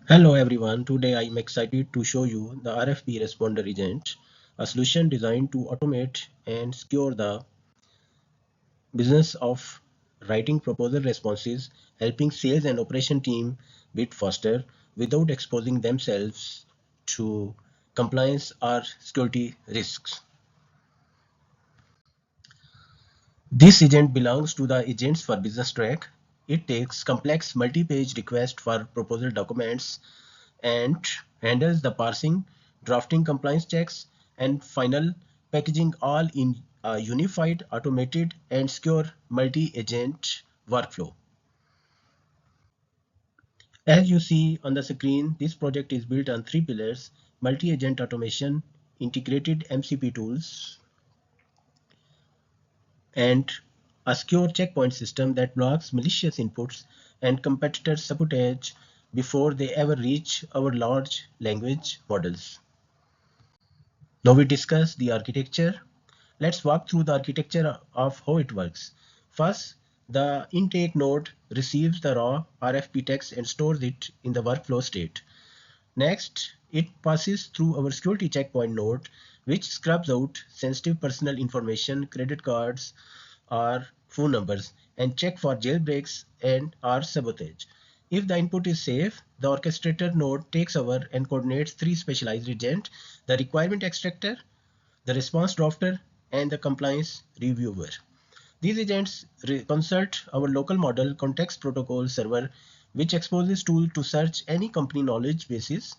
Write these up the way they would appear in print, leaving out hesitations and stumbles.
Hello everyone, today I am excited to show you the RFP Responder Agent, a solution designed to automate and secure the business of writing proposal responses, helping sales and operation team bid faster without exposing themselves to compliance or security risks. This agent belongs to the Agents for Business track. It takes complex multi-page requests for proposal documents and handles the parsing, drafting compliance checks, and final packaging all in a unified, automated, and secure multi-agent workflow. As you see on the screen, this project is built on three pillars: multi-agent automation, integrated MCP tools, and a secure checkpoint system that blocks malicious inputs and competitor sabotage before they ever reach our large language models. Now we discuss the architecture. Let's walk through the architecture of how it works. First, the intake node receives the raw RFP text and stores it in the workflow state. Next, it passes through our security checkpoint node, which scrubs out sensitive personal information, credit cards, or phone numbers, and check for jailbreaks and or sabotage. If the input is safe, the orchestrator node takes over and coordinates three specialized agents: the requirement extractor, the response drafter, and the compliance reviewer. These agents consult our local model context protocol server, which exposes tool to search any company knowledge bases,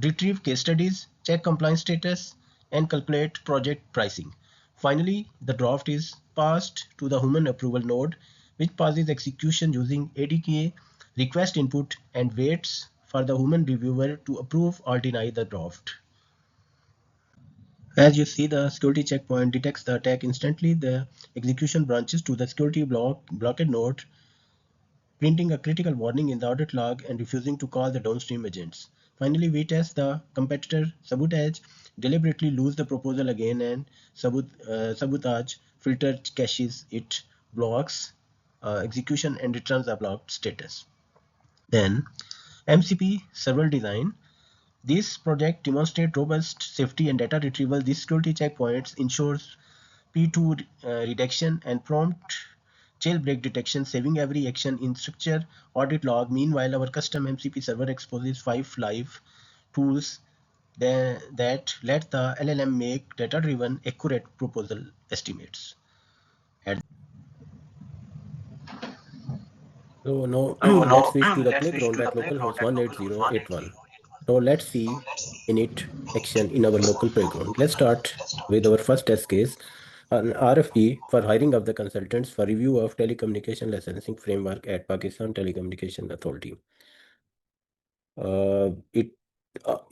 retrieve case studies, check compliance status, and calculate project pricing. Finally, the draft is passed to the human approval node, which passes execution using ADK request input and waits for the human reviewer to approve or deny the draft. As you see, the security checkpoint detects the attack instantly. The execution branches to the security blocked node, printing a critical warning in the audit log and refusing to call the downstream agents. Finally, we test the competitor sabotage, deliberately lose the proposal again, and sabotage filter caches it, blocks execution, and returns the blocked status. Then, MCP server design. This project demonstrates robust safety and data retrieval. These security checkpoints ensures P2 redaction and prompt jailbreak detection, saving every action in structure audit log. Meanwhile, our custom MCP server exposes 5 live tools that let the LLM make data-driven, accurate proposal estimates. So now let's switch to the playground at localhost 18081. So let's see init action in our local playground. Let's start with our first test case, an RFP for hiring of the consultants for review of telecommunication licensing framework at Pakistan Telecommunication Authority.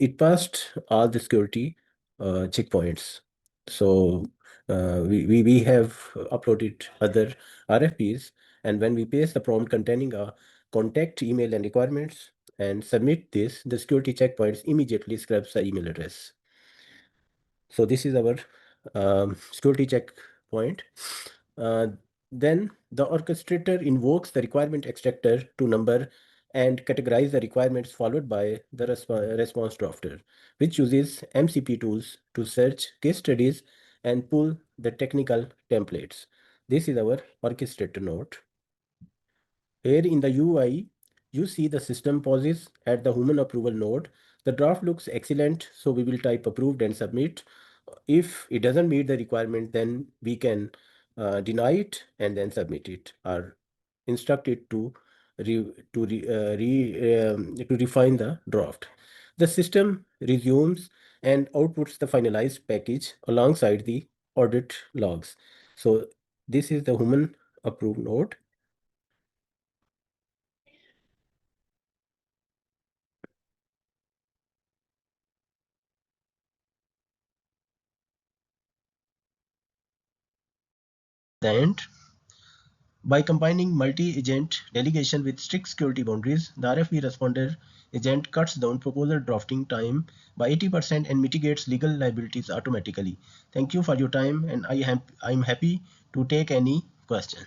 It passed all the security checkpoints. So we have uploaded other RFPs, and when we paste the prompt containing a contact email and requirements and submit this, the security checkpoints immediately scrubs the email address. So this is our security checkpoint. Then the orchestrator invokes the requirement extractor to number and categorize the requirements, followed by the response drafter, which uses MCP tools to search case studies and pull the technical templates. This is our orchestrator node. Here in the UI, you see the system pauses at the human approval node. The draft looks excellent, so we will type approved and submit. If it doesn't meet the requirement, then we can deny it and then submit it, or instruct it to refine the draft. The system resumes and outputs the finalized package alongside the audit logs. So this is the human approved node. And by combining multi-agent delegation with strict security boundaries, the RFP Responder agent cuts down proposal drafting time by 80% and mitigates legal liabilities automatically. Thank you for your time, and I'm happy to take any question.